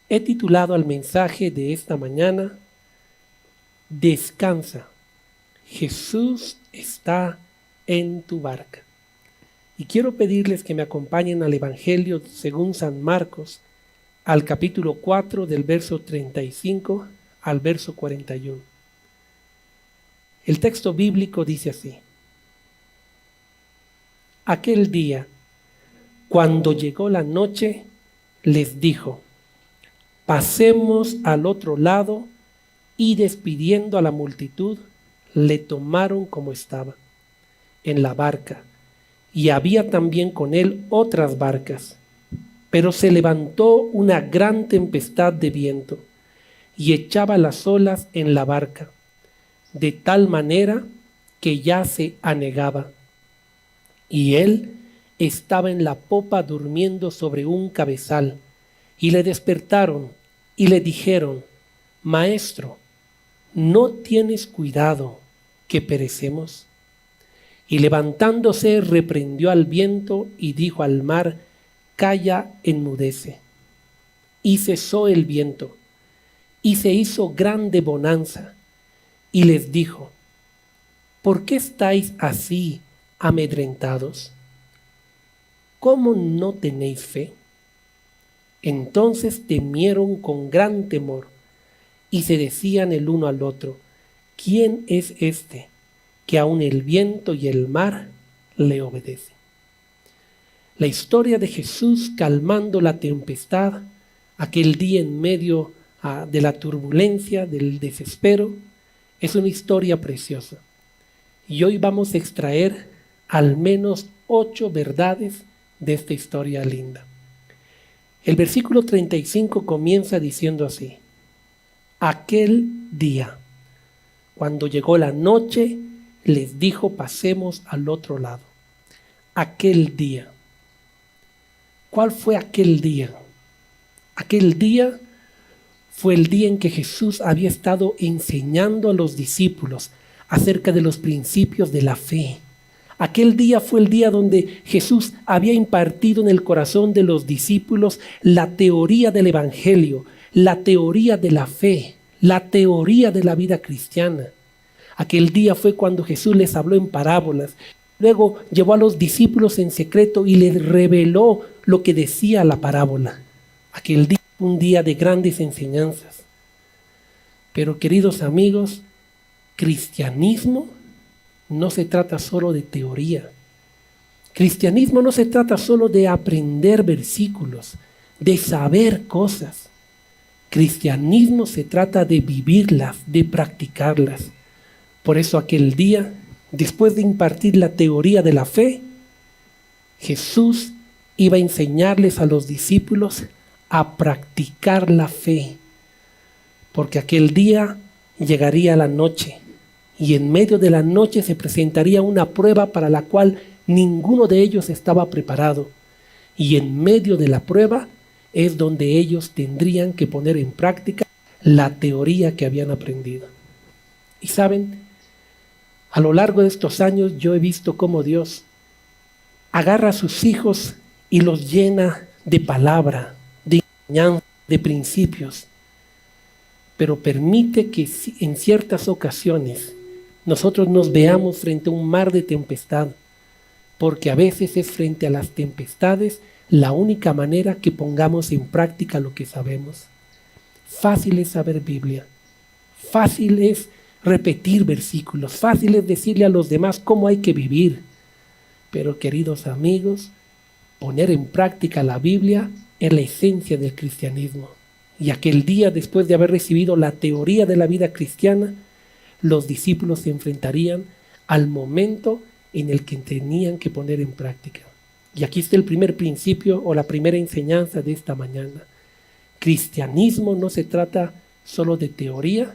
He titulado al mensaje de esta mañana, Descansa, Jesús está en tu barca. Y quiero pedirles que me acompañen al Evangelio según San Marcos, al capítulo 4 del verso 35 al verso 41. El texto bíblico dice así: Aquel día, cuando llegó la noche, les dijo: pasemos al otro lado, y despidiendo a la multitud, le tomaron como estaba, en la barca, y había también con él otras barcas. Pero se levantó una gran tempestad de viento, y echaba las olas en la barca, de tal manera que ya se anegaba. Y él estaba en la popa durmiendo sobre un cabezal, y le despertaron y le dijeron: Maestro, ¿no tienes cuidado que perecemos? Y levantándose reprendió al viento y dijo al mar: Calla, enmudece. Y cesó el viento, y se hizo grande bonanza. Y les dijo: ¿por qué estáis así amedrentados? ¿Cómo no tenéis fe? Entonces temieron con gran temor, y se decían el uno al otro: ¿quién es este, que aun el viento y el mar le obedecen? La historia de Jesús calmando la tempestad, aquel día en medio de la turbulencia, del desespero, es una historia preciosa. Y hoy vamos a extraer al menos 8 verdades de esta historia linda. El versículo 35 comienza diciendo así: aquel día, cuando llegó la noche, les dijo: pasemos al otro lado. Aquel día. ¿Cuál fue aquel día? Aquel día fue el día en que Jesús había estado enseñando a los discípulos acerca de los principios de la fe. Aquel día fue el día donde Jesús había impartido en el corazón de los discípulos la teoría del Evangelio, la teoría de la fe, la teoría de la vida cristiana. Aquel día fue cuando Jesús les habló en parábolas. Luego llevó a los discípulos en secreto y les reveló lo que decía la parábola. Aquel día fue un día de grandes enseñanzas. Pero, queridos amigos, cristianismo no se trata solo de teoría. Cristianismo no se trata solo de aprender versículos, de saber cosas. Cristianismo se trata de vivirlas, de practicarlas. Por eso aquel día, después de impartir la teoría de la fe, Jesús iba a enseñarles a los discípulos a practicar la fe. Porque aquel día llegaría la noche, y en medio de la noche se presentaría una prueba para la cual ninguno de ellos estaba preparado. Y en medio de la prueba es donde ellos tendrían que poner en práctica la teoría que habían aprendido. Y saben, a lo largo de estos años yo he visto cómo Dios agarra a sus hijos y los llena de palabra, de enseñanza, de principios, pero permite que en ciertas ocasiones nosotros nos veamos frente a un mar de tempestad, porque a veces es frente a las tempestades la única manera que pongamos en práctica lo que sabemos. Fácil es saber Biblia, fácil es repetir versículos, fácil es decirle a los demás cómo hay que vivir, pero, queridos amigos, poner en práctica la Biblia es la esencia del cristianismo. Y aquel día, después de haber recibido la teoría de la vida cristiana, los discípulos se enfrentarían al momento en el que tenían que poner en práctica. Y aquí está el primer principio o la primera enseñanza de esta mañana. Cristianismo no se trata solo de teoría,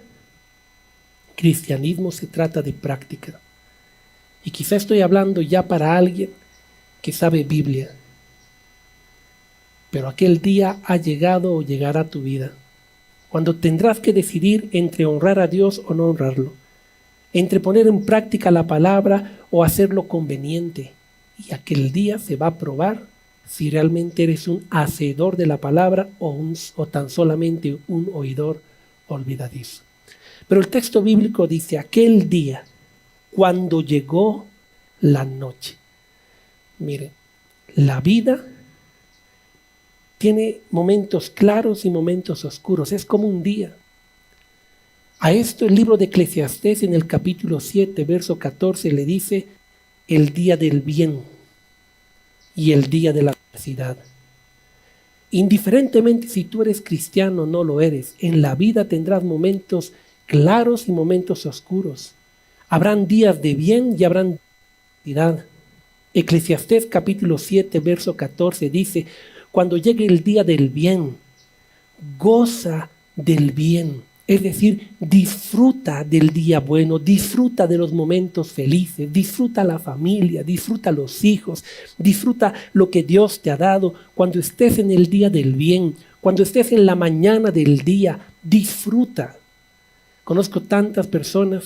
cristianismo se trata de práctica. Y quizá estoy hablando ya para alguien que sabe Biblia, pero aquel día ha llegado o llegará a tu vida, cuando tendrás que decidir entre honrar a Dios o no honrarlo, entre poner en práctica la palabra o hacerlo conveniente. Y aquel día se va a probar si realmente eres un hacedor de la palabra o tan solamente un oidor olvidadizo. Pero el texto bíblico dice, aquel día, cuando llegó la noche. Mire, la vida tiene momentos claros y momentos oscuros, es como un día. A esto el libro de Eclesiastés en el capítulo 7, verso 14 le dice el día del bien y el día de la adversidad. Indiferentemente si tú eres cristiano o no lo eres, en la vida tendrás momentos claros y momentos oscuros. Habrán días de bien y habrán días de adversidad. Eclesiastés capítulo 7, verso 14 dice, cuando llegue el día del bien, goza del bien. Es decir, disfruta del día bueno, disfruta de los momentos felices, disfruta la familia, disfruta los hijos, disfruta lo que Dios te ha dado. Cuando estés en el día del bien, cuando estés en la mañana del día, disfruta. Conozco tantas personas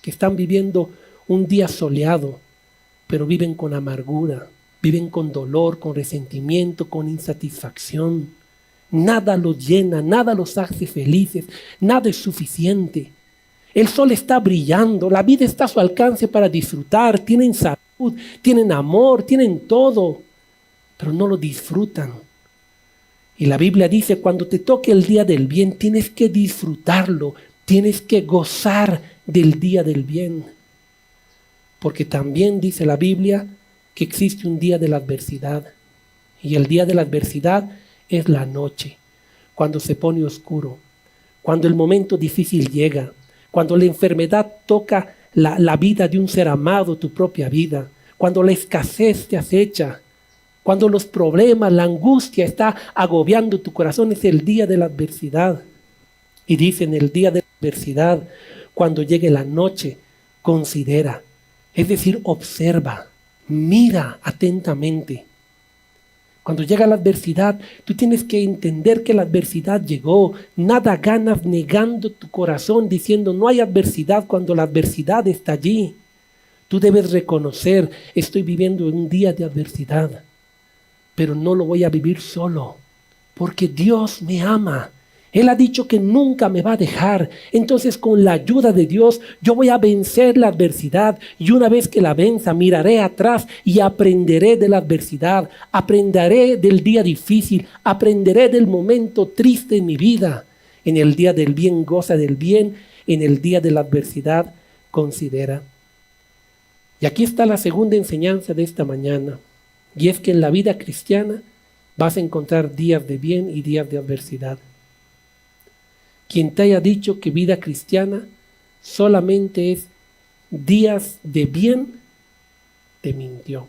que están viviendo un día soleado, pero viven con amargura, viven con dolor, con resentimiento, con insatisfacción. Nada los llena, nada los hace felices, nada es suficiente. El sol está brillando, la vida está a su alcance para disfrutar, tienen salud, tienen amor, tienen todo, pero no lo disfrutan. Y la Biblia dice, cuando te toque el día del bien, tienes que disfrutarlo, tienes que gozar del día del bien. Porque también dice la Biblia que existe un día de la adversidad. Y el día de la adversidad es la noche, cuando se pone oscuro, cuando el momento difícil llega, cuando la enfermedad toca la vida de un ser amado, tu propia vida, cuando la escasez te acecha, cuando los problemas, la angustia está agobiando tu corazón, es el día de la adversidad. Y dice, en el día de la adversidad, cuando llegue la noche, considera, es decir, observa, mira atentamente. Cuando llega la adversidad, tú tienes que entender que la adversidad llegó. Nada ganas negando tu corazón diciendo no hay adversidad cuando la adversidad está allí. Tú debes reconocer, estoy viviendo un día de adversidad, pero no lo voy a vivir solo, porque Dios me ama. Él ha dicho que nunca me va a dejar. Entonces, con la ayuda de Dios, yo voy a vencer la adversidad. Y una vez que la venza, miraré atrás y aprenderé de la adversidad. Aprenderé del día difícil. Aprenderé del momento triste en mi vida. En el día del bien, goza del bien. En el día de la adversidad, considera. Y aquí está la segunda enseñanza de esta mañana. Y es que en la vida cristiana vas a encontrar días de bien y días de adversidad. Quien te haya dicho que vida cristiana solamente es días de bien, te mintió.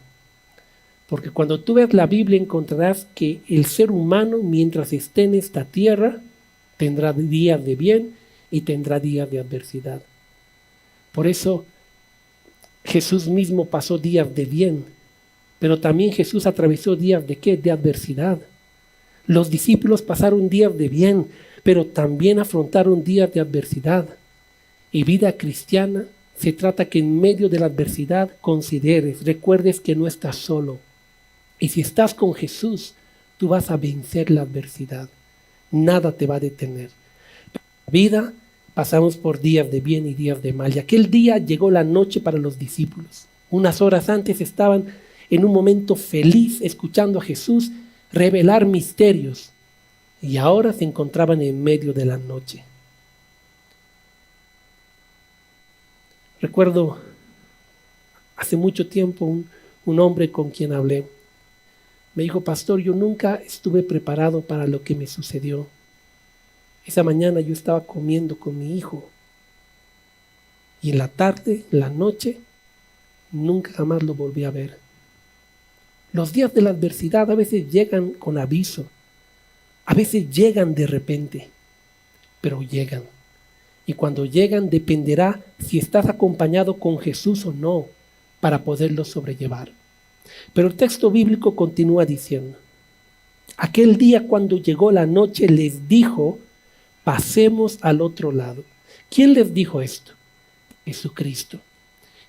Porque cuando tú ves la Biblia encontrarás que el ser humano, mientras esté en esta tierra, tendrá días de bien y tendrá días de adversidad. Por eso Jesús mismo pasó días de bien, pero también Jesús atravesó días de ¿qué? De adversidad. Los discípulos pasaron días de bien, pero también afrontaron días de adversidad. Y vida cristiana se trata que en medio de la adversidad consideres, recuerdes que no estás solo. Y si estás con Jesús, tú vas a vencer la adversidad. Nada te va a detener. En la vida pasamos por días de bien y días de mal. Y aquel día llegó la noche para los discípulos. Unas horas antes estaban en un momento feliz escuchando a Jesús revelar misterios. Y ahora se encontraban en medio de la noche. Recuerdo hace mucho tiempo un hombre con quien hablé. Me dijo, pastor, yo nunca estuve preparado para lo que me sucedió. Esa mañana yo estaba comiendo con mi hijo. Y en la tarde, en la noche, nunca jamás lo volví a ver. Los días de la adversidad a veces llegan con aviso. A veces llegan de repente, pero llegan. Y cuando llegan dependerá si estás acompañado con Jesús o no para poderlo sobrellevar. Pero el texto bíblico continúa diciendo, aquel día cuando llegó la noche les dijo, pasemos al otro lado. ¿Quién les dijo esto? Jesucristo.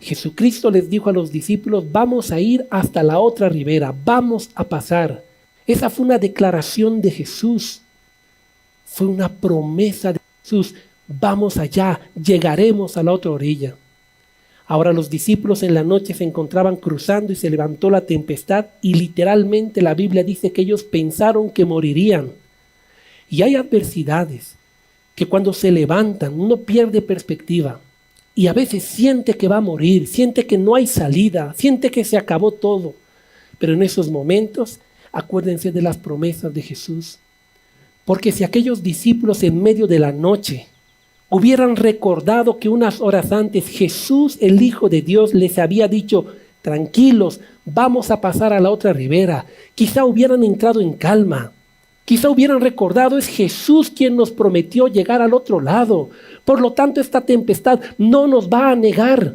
Jesucristo les dijo a los discípulos, vamos a ir hasta la otra ribera, vamos a pasar. Esa fue una declaración de Jesús, fue una promesa de Jesús, vamos allá, llegaremos a la otra orilla. Ahora los discípulos en la noche se encontraban cruzando y se levantó la tempestad y literalmente la Biblia dice que ellos pensaron que morirían. Y hay adversidades que cuando se levantan uno pierde perspectiva y a veces siente que va a morir, siente que no hay salida, siente que se acabó todo. Pero en esos momentos acuérdense de las promesas de Jesús. Porque si aquellos discípulos en medio de la noche hubieran recordado que unas horas antes Jesús, el Hijo de Dios, les había dicho, tranquilos, vamos a pasar a la otra ribera, quizá hubieran entrado en calma. Quizá hubieran recordado, es Jesús quien nos prometió llegar al otro lado. Por lo tanto, esta tempestad no nos va a negar.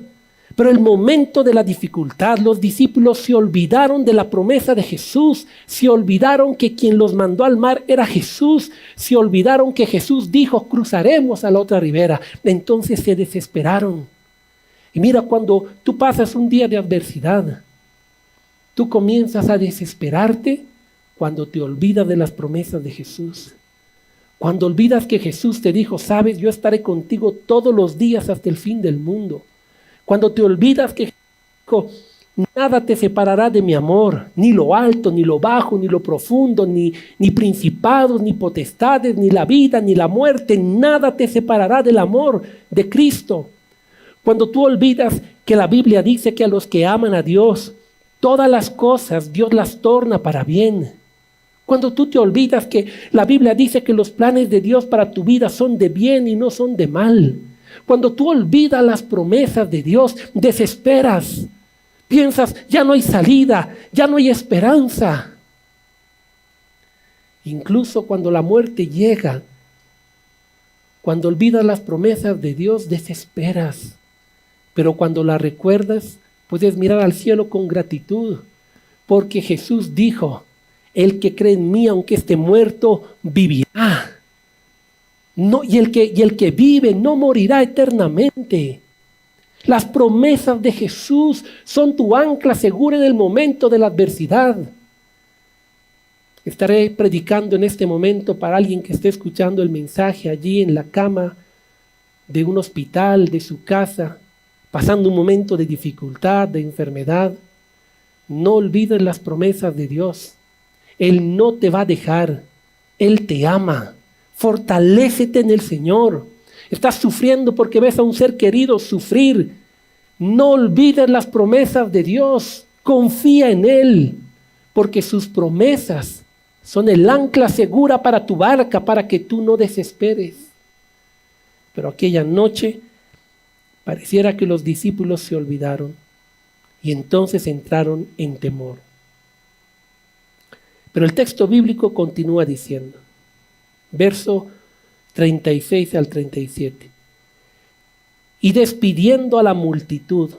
Pero el momento de la dificultad, los discípulos se olvidaron de la promesa de Jesús. Se olvidaron que quien los mandó al mar era Jesús. Se olvidaron que Jesús dijo, cruzaremos a la otra ribera. Entonces se desesperaron. Y mira, cuando tú pasas un día de adversidad, tú comienzas a desesperarte cuando te olvidas de las promesas de Jesús. Cuando olvidas que Jesús te dijo, sabes, yo estaré contigo todos los días hasta el fin del mundo. Cuando te olvidas que Jesús dijo, nada te separará de mi amor, ni lo alto, ni lo bajo, ni lo profundo, ni principados, ni potestades, ni la vida, ni la muerte, nada te separará del amor de Cristo. Cuando tú olvidas que la Biblia dice que a los que aman a Dios, todas las cosas Dios las torna para bien. Cuando tú te olvidas que la Biblia dice que los planes de Dios para tu vida son de bien y no son de mal. Cuando tú olvidas las promesas de Dios, desesperas. Piensas, ya no hay salida, ya no hay esperanza. Incluso cuando la muerte llega, cuando olvidas las promesas de Dios, desesperas. Pero cuando las recuerdas, puedes mirar al cielo con gratitud, porque Jesús dijo, el que cree en mí, aunque esté muerto, vivirá. No, y el que vive no morirá eternamente. Las promesas de Jesús son tu ancla segura en el momento de la adversidad. Estaré predicando en este momento para alguien que esté escuchando el mensaje allí en la cama de un hospital, de su casa, pasando un momento de dificultad, de enfermedad. No olvides las promesas de Dios. Él no te va a dejar. Él te ama. Fortalécete en el Señor. Estás sufriendo porque ves a un ser querido sufrir. No olvides las promesas de Dios. Confía en Él, porque sus promesas son el ancla segura para tu barca, para que tú no desesperes. Pero aquella noche pareciera que los discípulos se olvidaron y entonces entraron en temor. Pero el texto bíblico continúa diciendo, verso 36 al 37. Y despidiendo a la multitud,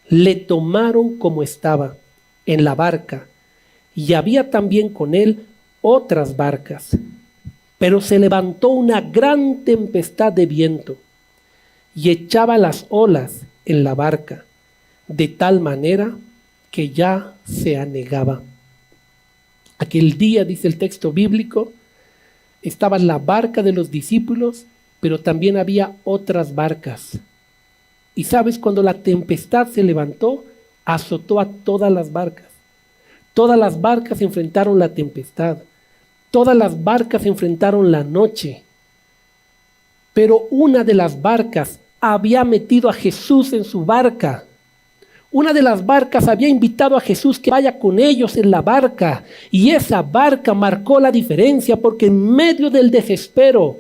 le tomaron como estaba en la barca, y había también con él otras barcas. Pero se levantó una gran tempestad de viento, y echaba las olas en la barca, de tal manera que ya se anegaba. Aquel día, dice el texto bíblico, estaba la barca de los discípulos, pero también había otras barcas. Y sabes, cuando la tempestad se levantó, azotó a todas las barcas. Todas las barcas enfrentaron la tempestad. Todas las barcas enfrentaron la noche. Pero una de las barcas había metido a Jesús en su barca. Una de las barcas había invitado a Jesús que vaya con ellos en la barca. Y esa barca marcó la diferencia porque en medio del desespero,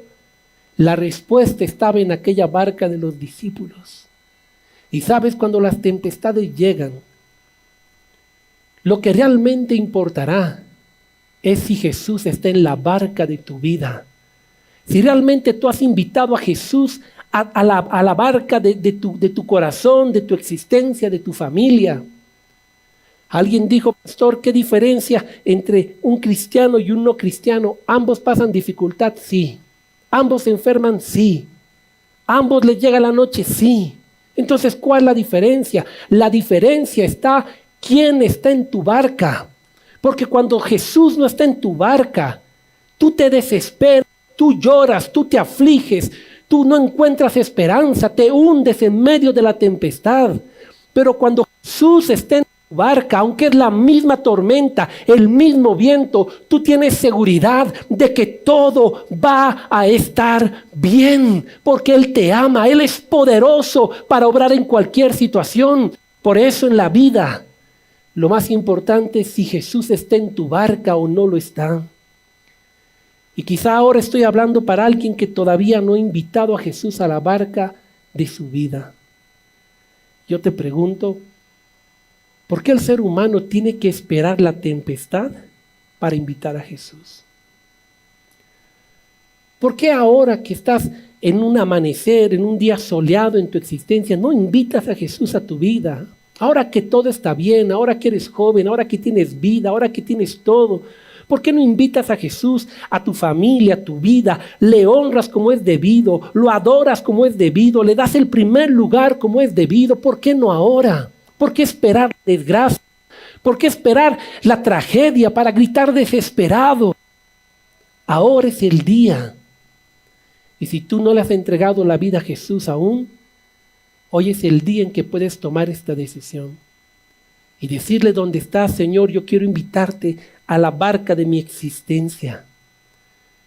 la respuesta estaba en aquella barca de los discípulos. Y sabes, cuando las tempestades llegan, lo que realmente importará es si Jesús está en la barca de tu vida. Si realmente tú has invitado a Jesús a la barca de tu corazón, de tu existencia, de tu familia. Alguien dijo, pastor, ¿qué diferencia entre un cristiano y un no cristiano? ¿Ambos pasan dificultad? Sí. ¿Ambos se enferman? Sí. ¿Ambos les llega la noche? Sí. Entonces, ¿cuál es la diferencia? La diferencia está quién está en tu barca. Porque cuando Jesús no está en tu barca, tú te desesperas, tú lloras, tú te afliges, tú no encuentras esperanza, te hundes en medio de la tempestad. Pero cuando Jesús está en tu barca, aunque es la misma tormenta, el mismo viento, tú tienes seguridad de que todo va a estar bien, porque Él te ama, Él es poderoso para obrar en cualquier situación. Por eso en la vida, lo más importante es si Jesús está en tu barca o no lo está. Y quizá ahora estoy hablando para alguien que todavía no ha invitado a Jesús a la barca de su vida. Yo te pregunto, ¿por qué el ser humano tiene que esperar la tempestad para invitar a Jesús? ¿Por qué ahora que estás en un amanecer, en un día soleado en tu existencia, no invitas a Jesús a tu vida? Ahora que todo está bien, ahora que eres joven, ahora que tienes vida, ahora que tienes todo, ¿por qué no invitas a Jesús a tu familia, a tu vida? Le honras como es debido, lo adoras como es debido, le das el primer lugar como es debido. ¿Por qué no ahora? ¿Por qué esperar la desgracia? ¿Por qué esperar la tragedia para gritar desesperado? Ahora es el día. Y si tú no le has entregado la vida a Jesús aún, hoy es el día en que puedes tomar esta decisión y decirle dónde estás: Señor, yo quiero invitarte a la barca de mi existencia.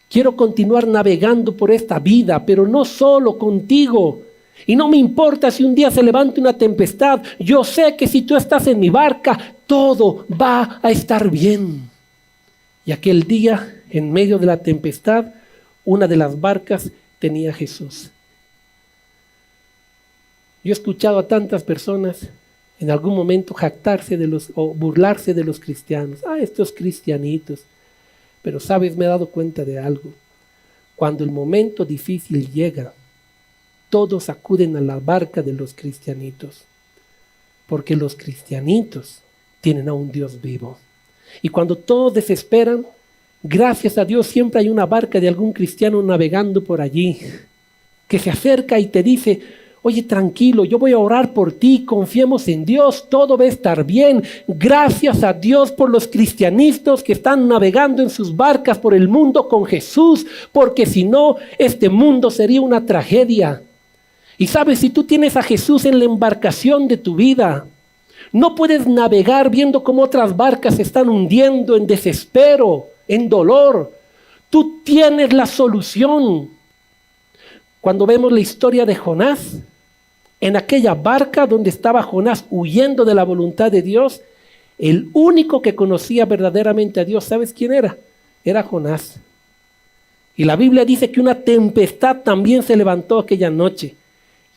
Quiero continuar navegando por esta vida, pero no solo contigo. Y no me importa si un día se levanta una tempestad. Yo sé que si tú estás en mi barca, todo va a estar bien. Y aquel día, en medio de la tempestad, una de las barcas tenía a Jesús. Yo he escuchado a tantas personas en algún momento jactarse o burlarse de los cristianos. Estos cristianitos. Pero sabes, me he dado cuenta de algo. Cuando el momento difícil llega, todos acuden a la barca de los cristianitos. Porque los cristianitos tienen a un Dios vivo. Y cuando todos desesperan, gracias a Dios siempre hay una barca de algún cristiano navegando por allí, que se acerca y te dice: oye, tranquilo, yo voy a orar por ti, confiemos en Dios, todo va a estar bien. Gracias a Dios por los cristianistas que están navegando en sus barcas por el mundo con Jesús, porque si no, este mundo sería una tragedia. Y sabes, si tú tienes a Jesús en la embarcación de tu vida, no puedes navegar viendo cómo otras barcas se están hundiendo en desespero, en dolor. Tú tienes la solución. Cuando vemos la historia de Jonás, en aquella barca donde estaba Jonás huyendo de la voluntad de Dios, el único que conocía verdaderamente a Dios, ¿sabes quién era? Era Jonás. Y la Biblia dice que una tempestad también se levantó aquella noche.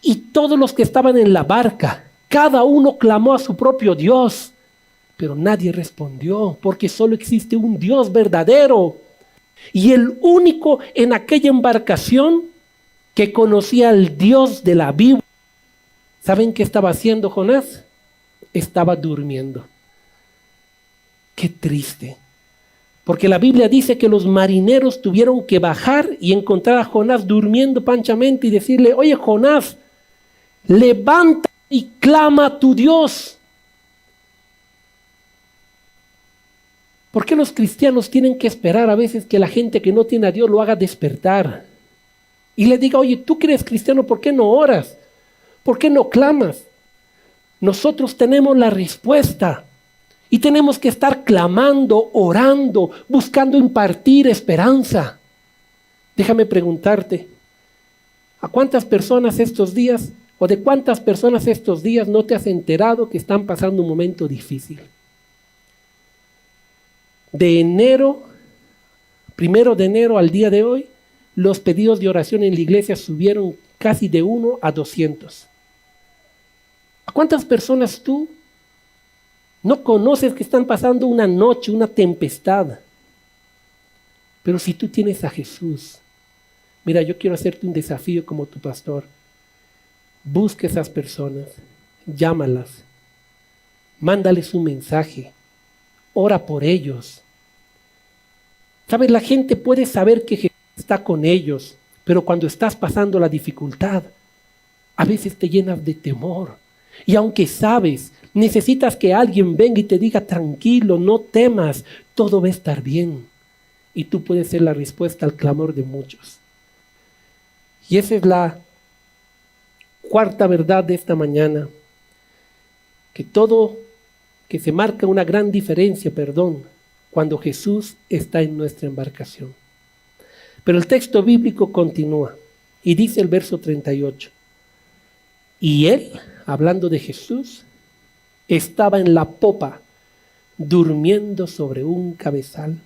Y todos los que estaban en la barca, cada uno clamó a su propio Dios, pero nadie respondió, porque solo existe un Dios verdadero. Y el único en aquella embarcación que conocía al Dios de la Biblia, ¿saben qué estaba haciendo Jonás? Estaba durmiendo. Qué triste. Porque la Biblia dice que los marineros tuvieron que bajar y encontrar a Jonás durmiendo panchamente y decirle: oye, Jonás, levanta y clama a tu Dios. ¿Por qué los cristianos tienen que esperar a veces que la gente que no tiene a Dios lo haga despertar? Y le diga: oye, tú que eres cristiano, ¿por qué no oras? ¿Por qué no clamas? Nosotros tenemos la respuesta y tenemos que estar clamando, orando, buscando impartir esperanza. Déjame preguntarte, ¿a cuántas personas estos días o de cuántas personas estos días no te has enterado que están pasando un momento difícil? De enero, 1 de enero al día de hoy, los pedidos de oración en la iglesia subieron casi de 1 a 200. ¿A cuántas personas tú no conoces que están pasando una noche, una tempestad? Pero si tú tienes a Jesús, mira, yo quiero hacerte un desafío como tu pastor. Busca a esas personas, llámalas, mándales un mensaje, ora por ellos. ¿Sabes? La gente puede saber que Jesús está con ellos, pero cuando estás pasando la dificultad, A veces te llenas de temor. Y aunque sabes, necesitas que alguien venga y te diga, tranquilo, no temas, todo va a estar bien. Y tú puedes ser la respuesta al clamor de muchos. Y esa es la cuarta verdad de esta mañana. Que se marca una gran diferencia, cuando Jesús está en nuestra embarcación. Pero el texto bíblico continúa y dice el verso 38. Y él, hablando de Jesús, estaba en la popa, durmiendo sobre un cabezal.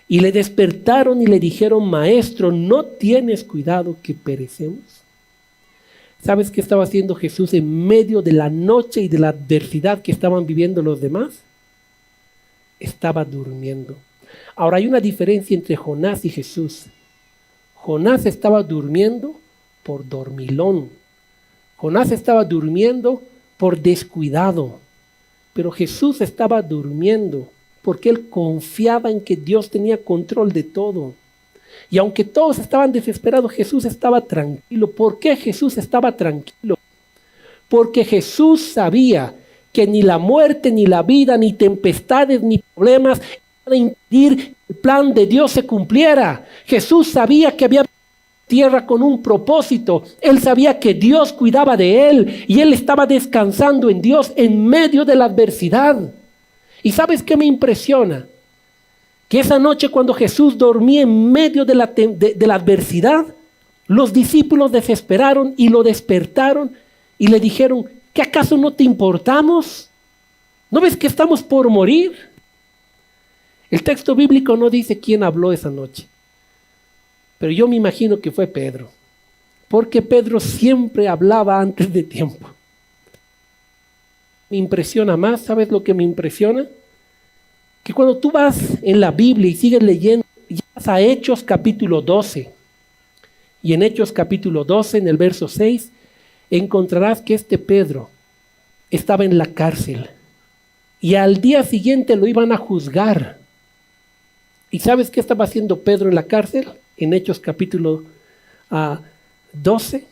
Y le despertaron y le dijeron, Maestro, ¿no tienes cuidado que perecemos? ¿Sabes qué estaba haciendo Jesús en medio de la noche y de la adversidad que estaban viviendo los demás? Estaba durmiendo. Ahora hay una diferencia entre Jonás y Jesús. Jonás estaba durmiendo por dormilón. Jonás estaba durmiendo por descuidado. Pero Jesús estaba durmiendo porque él confiaba en que Dios tenía control de todo. Y aunque todos estaban desesperados, Jesús estaba tranquilo. ¿Por qué Jesús estaba tranquilo? Porque Jesús sabía que ni la muerte, ni la vida, ni tempestades, ni problemas iban a impedir que el plan de Dios se cumpliera. Jesús sabía que había tierra con un propósito. Él sabía que Dios cuidaba de él y él estaba descansando en Dios en medio de la adversidad. ¿Y sabes qué me impresiona? Que esa noche cuando Jesús dormía en medio de la adversidad, los discípulos desesperaron y lo despertaron y le dijeron, ¿qué acaso no te importamos? ¿No ves que estamos por morir? El texto bíblico no dice quién habló esa noche, pero yo me imagino que fue Pedro, porque Pedro siempre hablaba antes de tiempo. Me impresiona más, ¿sabes lo que me impresiona? Que cuando tú vas en la Biblia y sigues leyendo, llegas a Hechos capítulo 12. Y en Hechos capítulo 12, en el verso 6, encontrarás que este Pedro estaba en la cárcel. Y al día siguiente lo iban a juzgar. ¿Y sabes qué estaba haciendo Pedro en la cárcel? En Hechos capítulo 12,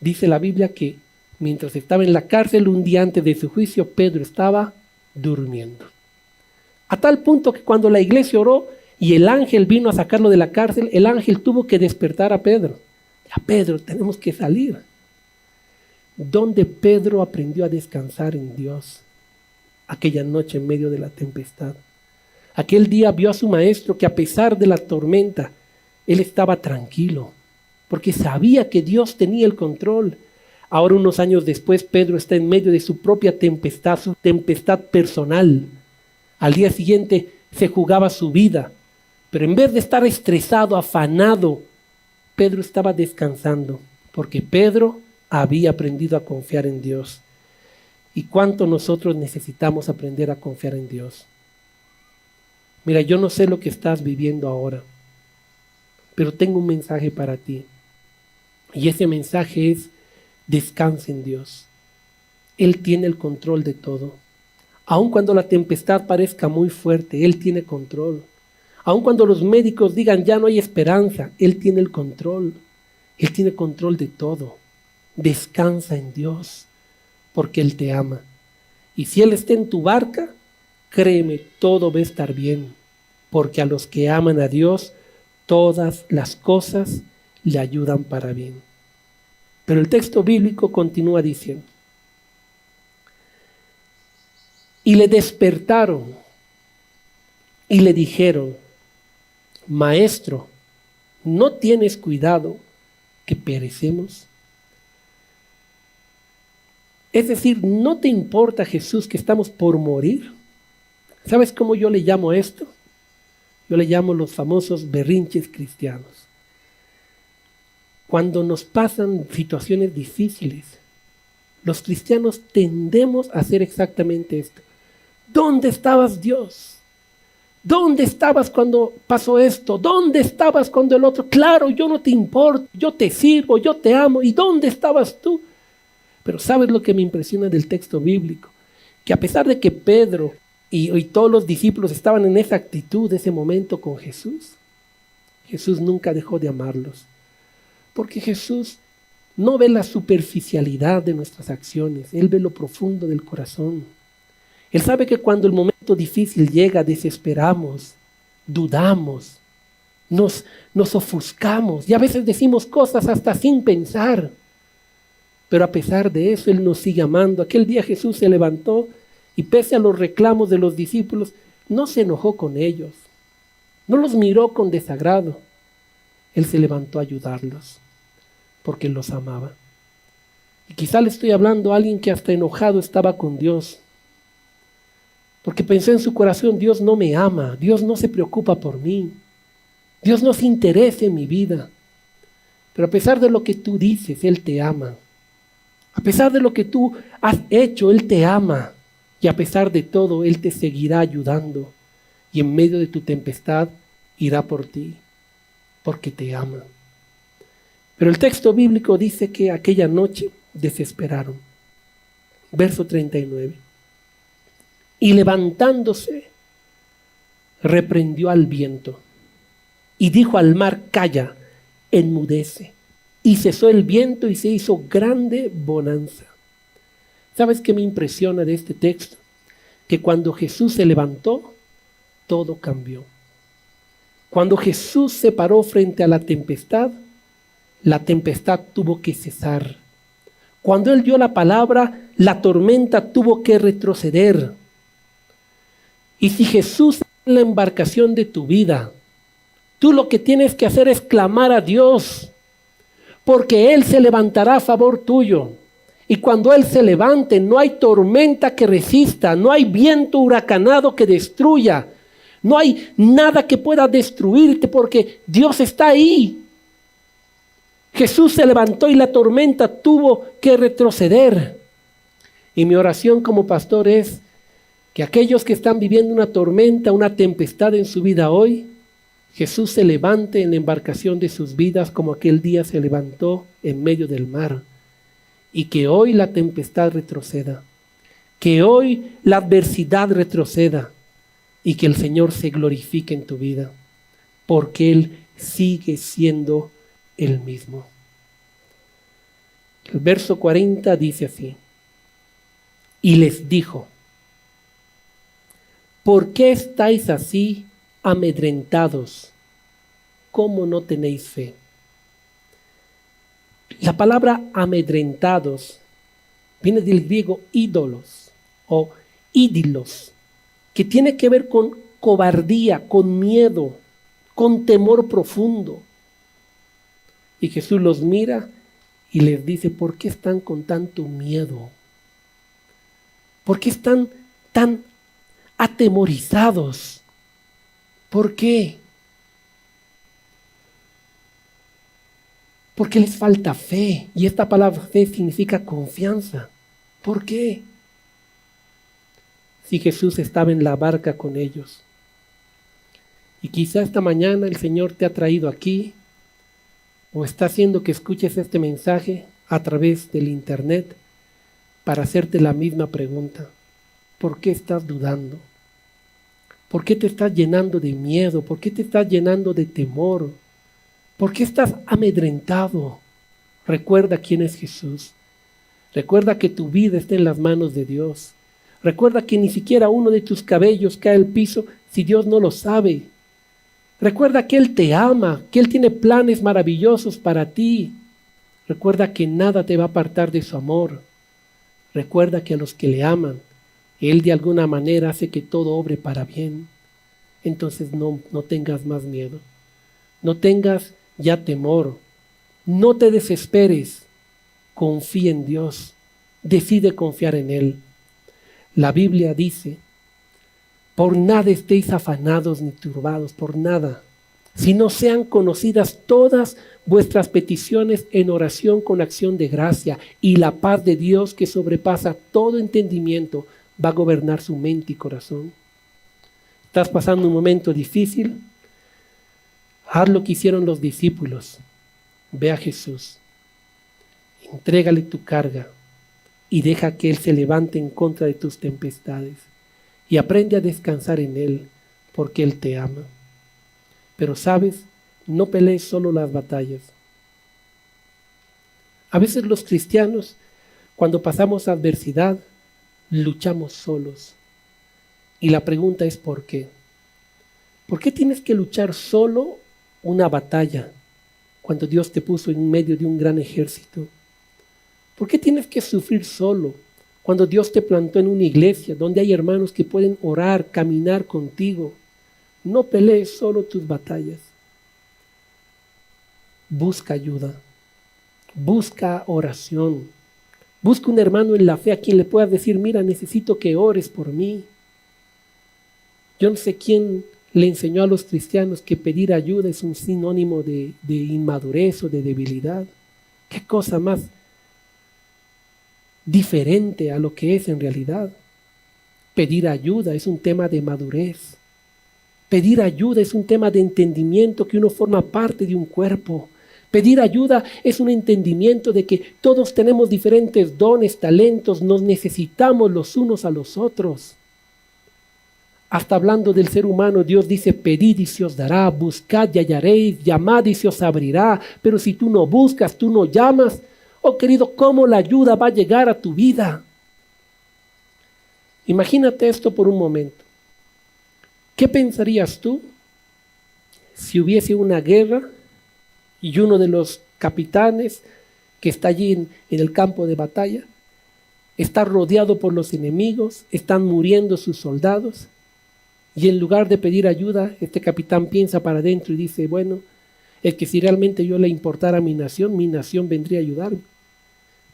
dice la Biblia que mientras estaba en la cárcel, un día antes de su juicio, Pedro estaba durmiendo. A tal punto que cuando la iglesia oró y el ángel vino a sacarlo de la cárcel, el ángel tuvo que despertar a Pedro. Ya, Pedro, tenemos que salir. Donde Pedro aprendió a descansar en Dios aquella noche en medio de la tempestad. Aquel día vio a su maestro que a pesar de la tormenta, él estaba tranquilo, porque sabía que Dios tenía el control. Ahora, unos años después, Pedro está en medio de su propia tempestad, su tempestad personal. Al día siguiente se jugaba su vida, pero en vez de estar estresado, afanado, Pedro estaba descansando, porque Pedro había aprendido a confiar en Dios. ¿Y cuánto nosotros necesitamos aprender a confiar en Dios? Mira, yo no sé lo que estás viviendo ahora, pero tengo un mensaje para ti. Y ese mensaje es: descansa en Dios. Él tiene el control de todo. Aun cuando la tempestad parezca muy fuerte, Él tiene control. Aun cuando los médicos digan ya no hay esperanza, Él tiene el control. Él tiene control de todo. Descansa en Dios, porque Él te ama. Y si Él está en tu barca, créeme, todo va a estar bien, porque a los que aman a Dios, todas las cosas le ayudan para bien. Pero el texto bíblico continúa diciendo: y le despertaron y le dijeron, Maestro, ¿no tienes cuidado que perecemos? Es decir, ¿no te importa, Jesús, que estamos por morir? ¿Sabes cómo yo le llamo esto? Yo le llamo los famosos berrinches cristianos. Cuando nos pasan situaciones difíciles, los cristianos tendemos a hacer exactamente esto. ¿Dónde estabas, Dios? ¿Dónde estabas cuando pasó esto? ¿Dónde estabas cuando el otro? Claro, yo no te importo, yo te sirvo, yo te amo. ¿Y dónde estabas tú? Pero ¿sabes lo que me impresiona del texto bíblico? Que a pesar de que Pedro y todos los discípulos estaban en esa actitud, ese momento con Jesús, Jesús nunca dejó de amarlos. Porque Jesús no ve la superficialidad de nuestras acciones, Él ve lo profundo del corazón. Él sabe que cuando el momento difícil llega, desesperamos, dudamos, nos ofuscamos y a veces decimos cosas hasta sin pensar. Pero a pesar de eso, Él nos sigue amando. Aquel día Jesús se levantó y pese a los reclamos de los discípulos, no se enojó con ellos, no los miró con desagrado. Él se levantó a ayudarlos porque Él los amaba. Y quizá le estoy hablando a alguien que hasta enojado estaba con Dios, porque pensó en su corazón: Dios no me ama, Dios no se preocupa por mí, Dios no se interesa en mi vida. Pero a pesar de lo que tú dices, Él te ama. A pesar de lo que tú has hecho, Él te ama. Y a pesar de todo, Él te seguirá ayudando. Y en medio de tu tempestad, irá por ti, porque te ama. Pero el texto bíblico dice que aquella noche desesperaron. Verso 39. Y levantándose, reprendió al viento y dijo al mar: calla, enmudece. Y cesó el viento y se hizo grande bonanza. ¿Sabes qué me impresiona de este texto? Que cuando Jesús se levantó, todo cambió. Cuando Jesús se paró frente a la tempestad tuvo que cesar. Cuando Él dio la palabra, la tormenta tuvo que retroceder. Y si Jesús es la embarcación de tu vida, tú lo que tienes que hacer es clamar a Dios, porque Él se levantará a favor tuyo. Y cuando Él se levante, no hay tormenta que resista, no hay viento huracanado que destruya, no hay nada que pueda destruirte, porque Dios está ahí. Jesús se levantó y la tormenta tuvo que retroceder. Y mi oración como pastor es que aquellos que están viviendo una tormenta, una tempestad en su vida hoy, Jesús se levante en la embarcación de sus vidas como aquel día se levantó en medio del mar. Y que hoy la tempestad retroceda, que hoy la adversidad retroceda y que el Señor se glorifique en tu vida, porque Él sigue siendo el mismo. El verso 40 dice así: y les dijo: ¿por qué estáis así amedrentados? ¿Cómo no tenéis fe? La palabra amedrentados viene del griego ídolos o ídilos, que tiene que ver con cobardía, con miedo, con temor profundo. Y Jesús los mira y les dice: ¿por qué están con tanto miedo? ¿Por qué están tan atemorizados? ¿Por qué? Porque les falta fe. Y esta palabra fe significa confianza. ¿Por qué? Si Jesús estaba en la barca con ellos. Y quizá esta mañana el Señor te ha traído aquí, o está haciendo que escuches este mensaje a través del internet, para hacerte la misma pregunta: ¿por qué estás dudando? ¿Por qué te estás llenando de miedo? ¿Por qué te estás llenando de temor? ¿Por qué estás amedrentado? Recuerda quién es Jesús. Recuerda que tu vida está en las manos de Dios. Recuerda que ni siquiera uno de tus cabellos cae al piso si Dios no lo sabe. Recuerda que Él te ama, que Él tiene planes maravillosos para ti. Recuerda que nada te va a apartar de su amor. Recuerda que a los que le aman, Él de alguna manera hace que todo obre para bien. Entonces no tengas más miedo. No tengas ya temor. No te desesperes. Confía en Dios. Decide confiar en Él. La Biblia dice: por nada estéis afanados ni turbados, por nada, sino sean conocidas todas vuestras peticiones en oración con acción de gracia, y la paz de Dios, que sobrepasa todo entendimiento, va a gobernar su mente y corazón. ¿Estás pasando un momento difícil? Haz lo que hicieron los discípulos. Ve a Jesús, entrégale tu carga y deja que Él se levante en contra de tus tempestades. Y aprende a descansar en Él, porque Él te ama. Pero sabes, no pelees solo las batallas. A veces los cristianos, cuando pasamos adversidad, luchamos solos. Y la pregunta es ¿por qué? ¿Por qué tienes que luchar solo una batalla cuando Dios te puso en medio de un gran ejército? ¿Por qué tienes que sufrir solo cuando Dios te plantó en una iglesia donde hay hermanos que pueden orar, caminar contigo? No pelees solo tus batallas. Busca ayuda, busca oración, busca un hermano en la fe a quien le puedas decir, mira, necesito que ores por mí. Yo no sé quién le enseñó a los cristianos que pedir ayuda es un sinónimo de inmadurez o de debilidad. ¿Qué cosa más diferente a lo que es en realidad? Pedir ayuda es un tema de madurez. Pedir ayuda es un tema de entendimiento que uno forma parte de un cuerpo. Pedir ayuda es un entendimiento de que todos tenemos diferentes dones, talentos, nos necesitamos los unos a los otros. Hasta hablando del ser humano, Dios dice, pedid y se os dará, buscad y hallaréis, llamad y se os abrirá. Pero si tú no buscas, tú no llamas, oh querido, ¿cómo la ayuda va a llegar a tu vida? Imagínate esto por un momento. ¿Qué pensarías tú si hubiese una guerra y uno de los capitanes que está allí en el campo de batalla está rodeado por los enemigos, están muriendo sus soldados? Y en lugar de pedir ayuda, este capitán piensa para adentro y dice, bueno, es que si realmente yo le importara a mi nación vendría a ayudarme.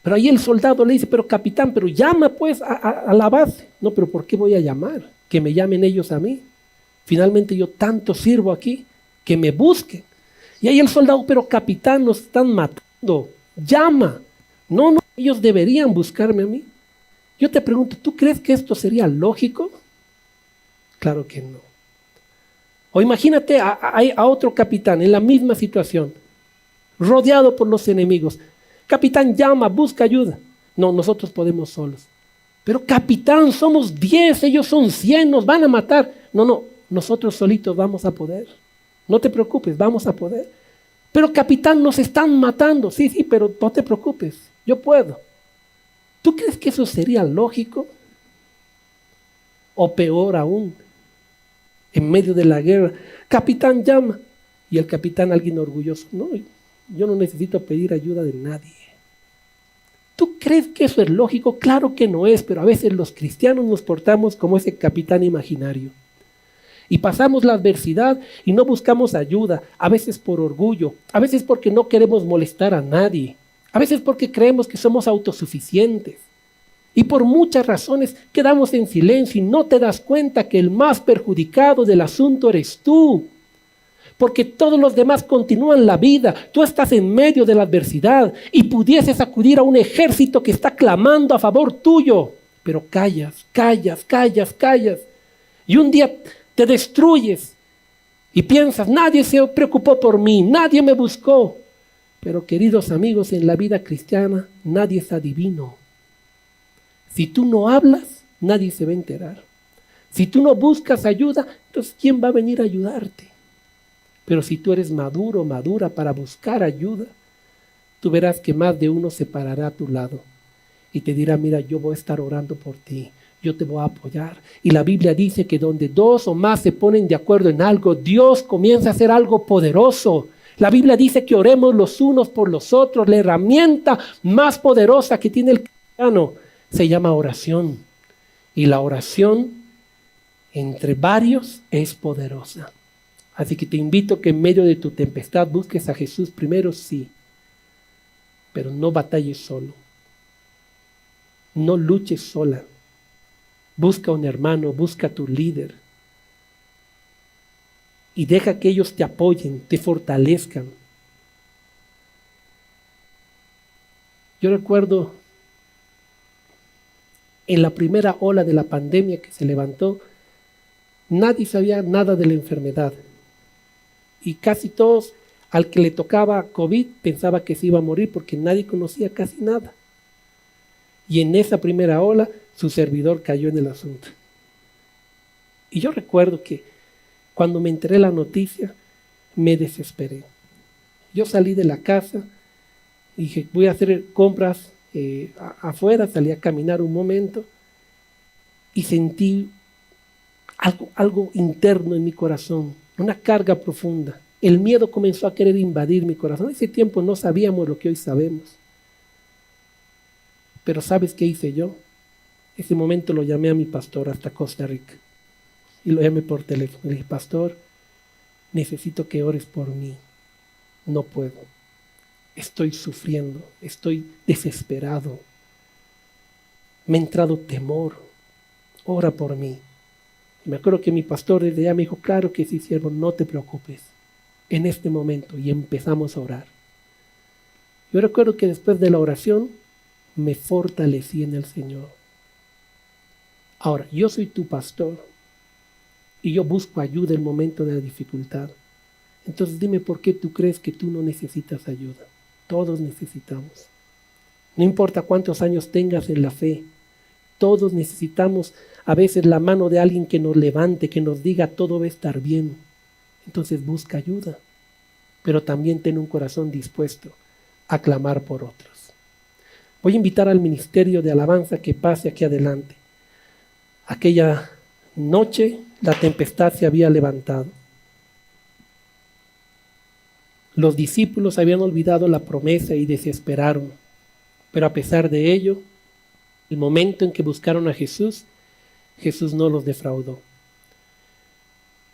Pero ahí el soldado le dice, pero capitán, pero llama pues a la base. No, pero ¿por qué voy a llamar? Que me llamen ellos a mí. Finalmente yo tanto sirvo aquí, que me busquen. Y ahí el soldado, pero capitán, nos están matando. Llama. No, ellos deberían buscarme a mí. Yo te pregunto, ¿tú crees que esto sería lógico? Claro que no. O imagínate a otro capitán en la misma situación, rodeado por los enemigos. Capitán, llama, busca ayuda. No, nosotros podemos solos. Pero capitán, somos 10, ellos son 100, nos van a matar. No, nosotros solitos vamos a poder. No te preocupes, vamos a poder. Pero capitán, nos están matando. Sí, pero no te preocupes, yo puedo. ¿Tú crees que eso sería lógico? O peor aún, en medio de la guerra, capitán, llama. Y el capitán, alguien orgulloso, no, yo no necesito pedir ayuda de nadie. ¿Tú crees que eso es lógico? Claro que no es, pero a veces los cristianos nos portamos como ese capitán imaginario. Y pasamos la adversidad y no buscamos ayuda, a veces por orgullo, a veces porque no queremos molestar a nadie, a veces porque creemos que somos autosuficientes. Y por muchas razones quedamos en silencio y no te das cuenta que el más perjudicado del asunto eres tú. Porque todos los demás continúan la vida, tú estás en medio de la adversidad y pudieses acudir a un ejército que está clamando a favor tuyo. Pero callas. Y un día te destruyes y piensas, nadie se preocupó por mí, nadie me buscó. Pero queridos amigos, en la vida cristiana nadie es adivino. Si tú no hablas, nadie se va a enterar. Si tú no buscas ayuda, entonces ¿quién va a venir a ayudarte? Pero si tú eres maduro, madura para buscar ayuda, tú verás que más de uno se parará a tu lado y te dirá, mira, yo voy a estar orando por ti, yo te voy a apoyar. Y la Biblia dice que donde 2 o más se ponen de acuerdo en algo, Dios comienza a hacer algo poderoso. La Biblia dice que oremos los unos por los otros. La herramienta más poderosa que tiene el cristiano se llama oración. Y la oración entre varios es poderosa. Así que te invito que en medio de tu tempestad busques a Jesús primero, sí. Pero no batalles solo. No luches sola. Busca un hermano, busca a tu líder. Y deja que ellos te apoyen, te fortalezcan. Yo recuerdo en la primera ola de la pandemia que se levantó, nadie sabía nada de la enfermedad. Y casi todos, al que le tocaba COVID, pensaba que se iba a morir porque nadie conocía casi nada. Y en esa primera ola, su servidor cayó en el asunto. Y yo recuerdo que cuando me enteré la noticia, me desesperé. Yo salí de la casa Dije, voy a hacer compras afuera, salí a caminar un momento y sentí algo interno en mi corazón, una carga profunda. El miedo comenzó a querer invadir mi corazón. En ese tiempo no sabíamos lo que hoy sabemos. Pero ¿sabes qué hice yo? Ese momento lo llamé a mi pastor hasta Costa Rica. Y lo llamé por teléfono. Le dije, pastor, necesito que ores por mí. No puedo. Estoy sufriendo. Estoy desesperado. Me ha entrado temor. Ora por mí. Y me acuerdo que mi pastor desde allá me dijo, claro que sí, siervo, no te preocupes. En este momento. Y empezamos a orar. Yo recuerdo que después de la oración me fortalecí en el Señor. Ahora, yo soy tu pastor y yo busco ayuda en el momento de la dificultad. Entonces dime por qué tú crees que tú no necesitas ayuda. Todos necesitamos. No importa cuántos años tengas en la fe, todos necesitamos a veces la mano de alguien que nos levante, que nos diga todo va a estar bien. Entonces busca ayuda, pero también ten un corazón dispuesto a clamar por otros. Voy a invitar al ministerio de alabanza que pase aquí adelante. Aquella noche la tempestad se había levantado. Los discípulos habían olvidado la promesa y desesperaron. Pero a pesar de ello, el momento en que buscaron a Jesús, Jesús no los defraudó.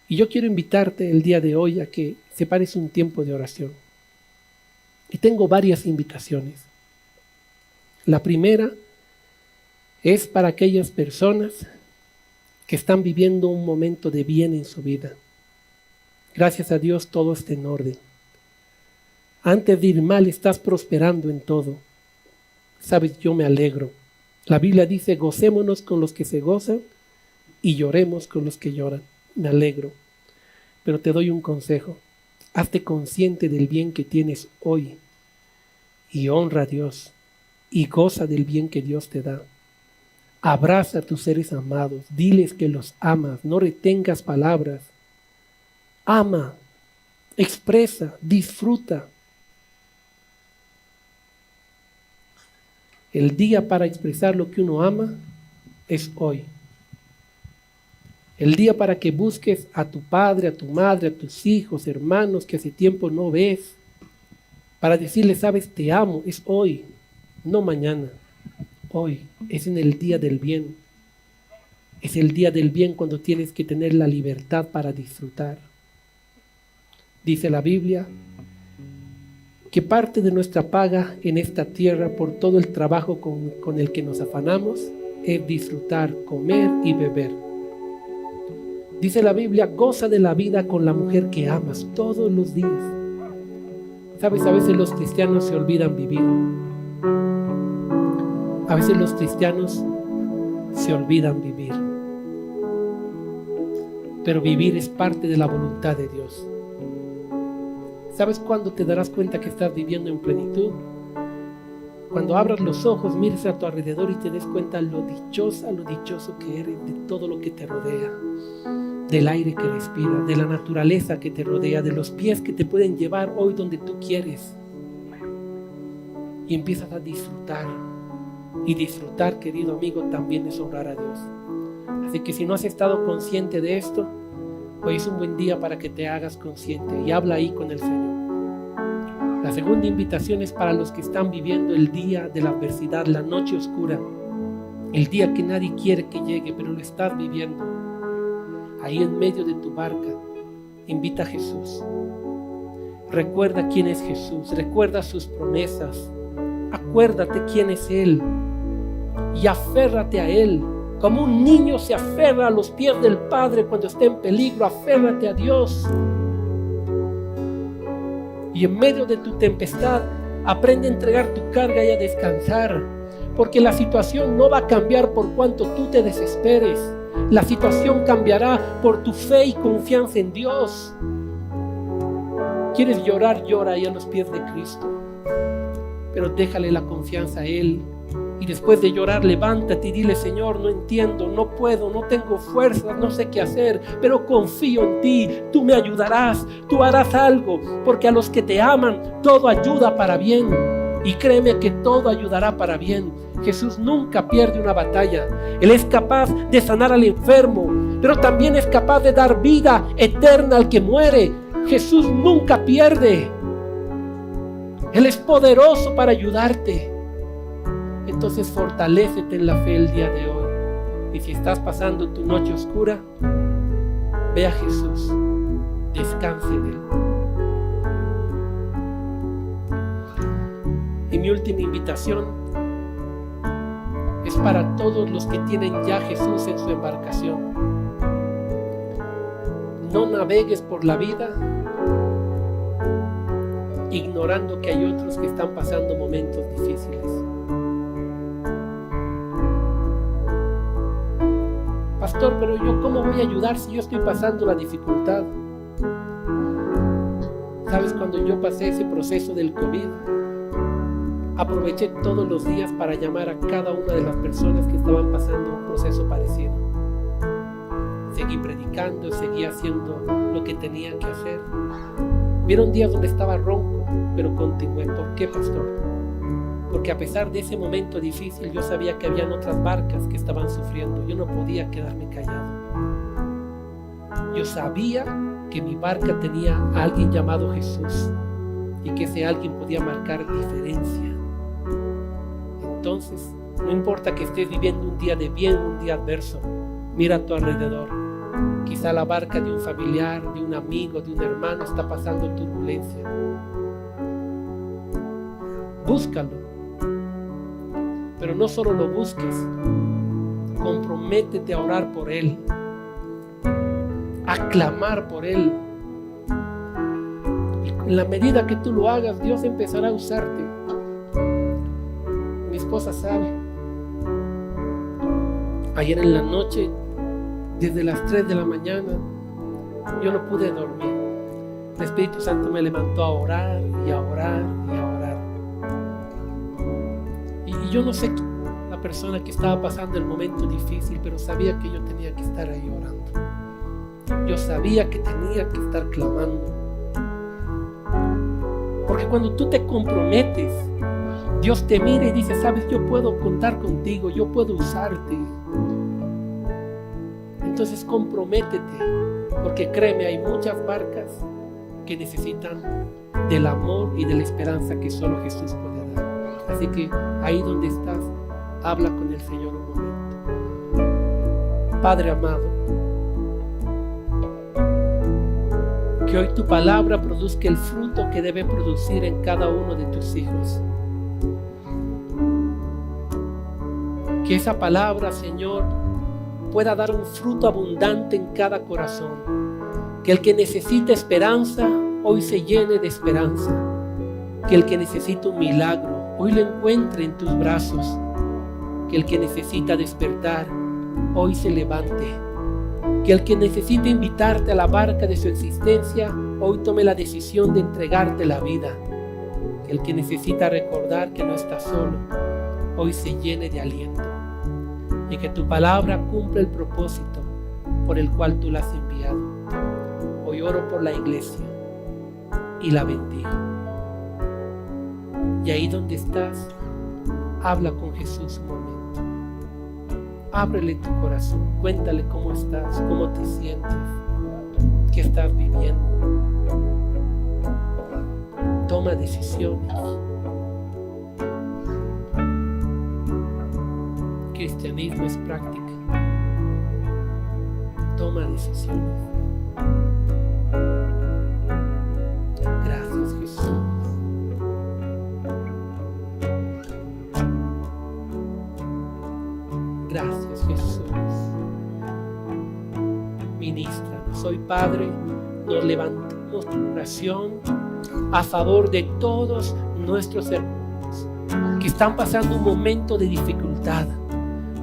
Y yo quiero invitarte el día de hoy a que separes un tiempo de oración. Y tengo varias invitaciones. La primera es para aquellas personas que están viviendo un momento de bien en su vida. Gracias a Dios todo está en orden. Antes de ir mal estás prosperando en todo. Sabes, yo me alegro. La Biblia dice, gocémonos con los que se gozan y lloremos con los que lloran. Me alegro. Pero te doy un consejo. Hazte consciente del bien que tienes hoy y honra a Dios y goza del bien que Dios te da. Abraza a tus seres amados, diles que los amas, no retengas palabras. Ama, expresa, disfruta. El día para expresar lo que uno ama es hoy. El día para que busques a tu padre, a tu madre, a tus hijos, hermanos que hace tiempo no ves, para decirles, sabes, te amo, es hoy, no mañana. Hoy es en el día del bien. Es el día del bien cuando tienes que tener la libertad para disfrutar. Dice la Biblia que parte de nuestra paga en esta tierra por todo el trabajo con el que nos afanamos es disfrutar, comer y beber. Dice la Biblia, goza de la vida con la mujer que amas todos los días. Sabes, a veces los cristianos se olvidan vivir. A veces los cristianos se olvidan vivir. Pero vivir es parte de la voluntad de Dios. ¿Sabes cuándo te darás cuenta que estás viviendo en plenitud? Cuando abras los ojos, mires a tu alrededor y te des cuenta lo dichoso que eres de todo lo que te rodea. Del aire que respiras, de la naturaleza que te rodea, de los pies que te pueden llevar hoy donde tú quieres. Y empiezas a disfrutar. Y disfrutar, querido amigo, también es honrar a Dios. Así que si no has estado consciente de esto, hoy es un buen día para que te hagas consciente y habla ahí con el Señor. La segunda invitación es para los que están viviendo el día de la adversidad, la noche oscura, el día que nadie quiere que llegue, pero lo estás viviendo. Ahí en medio de tu barca, invita a Jesús. Recuerda quién es Jesús, recuerda sus promesas, acuérdate quién es Él y aférrate a Él. Como un niño se aferra a los pies del Padre cuando está en peligro, aférrate a Dios. Y en medio de tu tempestad, aprende a entregar tu carga y a descansar, porque la situación no va a cambiar por cuanto tú te desesperes. La situación cambiará por tu fe y confianza en Dios. ¿Quieres llorar? Llora ahí a los pies de Cristo, pero déjale la confianza a Él. Y después de llorar, levántate y dile, Señor, no entiendo, no puedo, no tengo fuerzas, no sé qué hacer, pero confío en ti, tú me ayudarás, tú harás algo, porque a los que te aman, todo ayuda para bien. Y créeme que todo ayudará para bien. Jesús nunca pierde una batalla. Él es capaz de sanar al enfermo, pero también es capaz de dar vida eterna al que muere. Jesús nunca pierde. Él es poderoso para ayudarte. Entonces fortalécete en la fe el día de hoy. Y si estás pasando tu noche oscura, ve a Jesús, descansa en Él. Y mi última invitación es para todos los que tienen ya a Jesús en su embarcación. No navegues por la vida ignorando que hay otros que están pasando momentos difíciles. Pastor, pero yo ¿cómo voy a ayudar si yo estoy pasando la dificultad? ¿Sabes? Cuando yo pasé ese proceso del COVID, aproveché todos los días para llamar a cada una de las personas que estaban pasando un proceso parecido. Seguí predicando, seguí haciendo lo que tenía que hacer. Vieron días donde estaba ronco, pero continué. ¿Por qué, pastor? Porque a pesar de ese momento difícil, yo sabía que habían otras barcas que estaban sufriendo. Yo no podía quedarme callado. Yo sabía que mi barca tenía a alguien llamado Jesús y que ese alguien podía marcar diferencia. Entonces, no importa que estés viviendo un día de bien o un día adverso, mira a tu alrededor. Quizá la barca de un familiar, de un amigo, de un hermano está pasando turbulencia. Búscalo. Pero no solo lo busques, comprométete a orar por él, a clamar por él. Y en la medida que tú lo hagas, Dios empezará a usarte. Mi esposa sabe. Ayer en la noche, desde las 3 de la mañana, yo no pude dormir. El Espíritu Santo me levantó a orar y a orar y a orar. Y yo no sé la persona que estaba pasando el momento difícil, pero sabía que yo tenía que estar ahí orando. Yo sabía que tenía que estar clamando. Porque cuando tú te comprometes, Dios te mira y dice, sabes, yo puedo contar contigo, yo puedo usarte. Entonces comprométete, porque créeme, hay muchas barcas que necesitan del amor y de la esperanza que solo Jesús puede dar. Así que ahí donde estás, habla con el Señor un momento. Padre amado, que hoy tu palabra produzca el fruto que debe producir en cada uno de tus hijos. Que esa palabra, Señor, pueda dar un fruto abundante en cada corazón. Que el que necesita esperanza, hoy se llene de esperanza. Que el que necesita un milagro, hoy lo encuentre en tus brazos. Que el que necesita despertar, hoy se levante. Que el que necesita invitarte a la barca de su existencia, hoy tome la decisión de entregarte la vida. Que el que necesita recordar que no está solo, hoy se llene de aliento. Y que tu palabra cumpla el propósito por el cual tú la has enviado. Hoy oro por la iglesia y la bendigo. Y ahí donde estás, habla con Jesús un momento. Ábrele tu corazón, cuéntale cómo estás, cómo te sientes, qué estás viviendo. Toma decisiones. Cristianismo es práctica. Toma decisiones. Gracias, Jesús. Gracias, Jesús. Ministranos. Hoy, Padre, nos levantamos en oración a favor de todos nuestros hermanos que están pasando un momento de dificultad.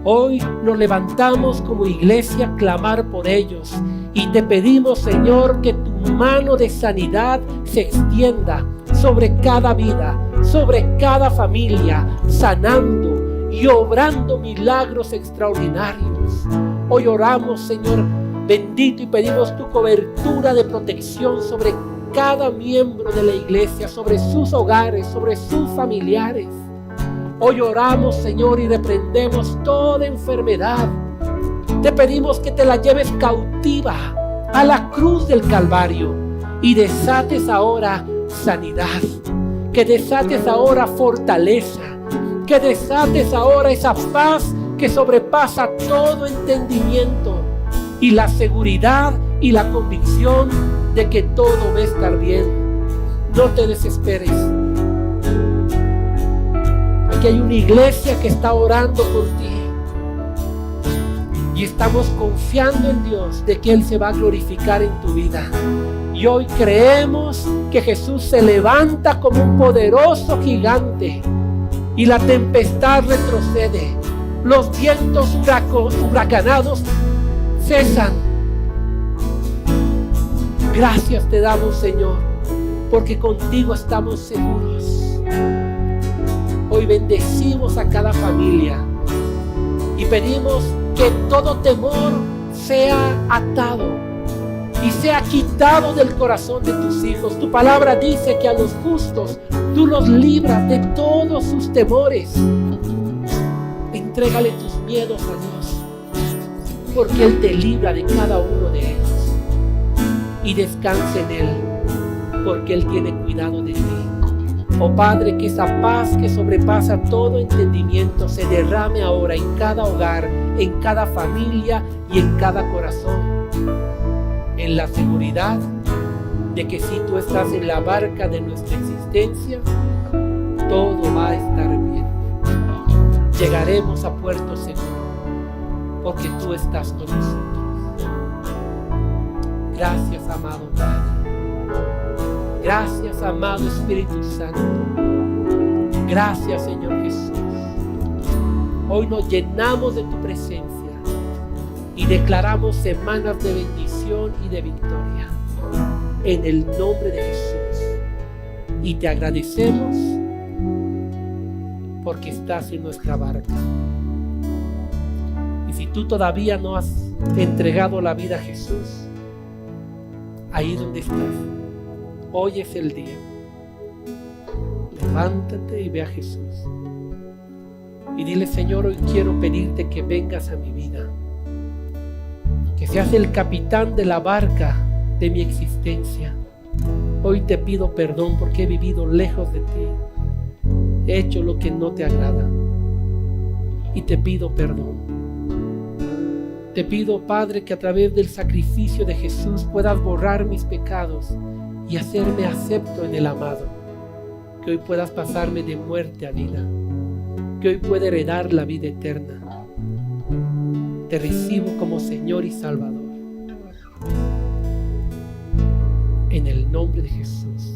Hoy nos levantamos como iglesia a clamar por ellos y te pedimos, Señor, que tu mano de sanidad se extienda sobre cada vida, sobre cada familia, sanando y obrando milagros extraordinarios. Hoy oramos, Señor bendito, y pedimos tu cobertura de protección sobre cada miembro de la iglesia, sobre sus hogares, sobre sus familiares. Hoy oramos, Señor, y reprendemos toda enfermedad. Te pedimos que te la lleves cautiva a la cruz del Calvario y desates ahora sanidad, que desates ahora fortaleza, que desates ahora esa paz que sobrepasa todo entendimiento y la seguridad y la convicción de que todo va a estar bien. No te desesperes. Aquí hay una iglesia que está orando por ti y estamos confiando en Dios de que Él se va a glorificar en tu vida. Y hoy creemos que Jesús se levanta como un poderoso gigante y la tempestad retrocede. Los vientos huracanados cesan. Gracias te damos, Señor, porque contigo estamos seguros. Hoy bendecimos a cada familia y pedimos que todo temor sea atado y sea quitado del corazón de tus hijos. Tu palabra dice que a los justos tú los libras de todos sus temores. Entrégale tus miedos a Dios, porque Él te libra de cada uno de ellos. Y descansa en Él, porque Él tiene cuidado de ti. Oh Padre, que esa paz que sobrepasa todo entendimiento se derrame ahora en cada hogar, en cada familia y en cada corazón. En la seguridad de que si tú estás en la barca de nuestra existencia, todo va a estar bien. Llegaremos a puerto seguro, porque tú estás con nosotros. Gracias, amado Padre. Gracias, amado Espíritu Santo. Gracias, Señor Jesús. Hoy nos llenamos de tu presencia y declaramos semanas de bendición y de victoria en el nombre de Jesús. Y te agradecemos porque estás en nuestra barca. Y si tú todavía no has entregado la vida a Jesús, ahí donde estás, hoy es el día. Levántate y ve a Jesús y dile: Señor, hoy quiero pedirte que vengas a mi vida, que seas el capitán de la barca de mi existencia. Hoy te pido perdón porque he vivido lejos de ti, he hecho lo que no te agrada y te pido perdón. Te pido, Padre, que a través del sacrificio de Jesús puedas borrar mis pecados y hacerme acepto en el amado. Que hoy puedas pasarme de muerte a vida. Que hoy pueda heredar la vida eterna. Te recibo como Señor y Salvador. En el nombre de Jesús.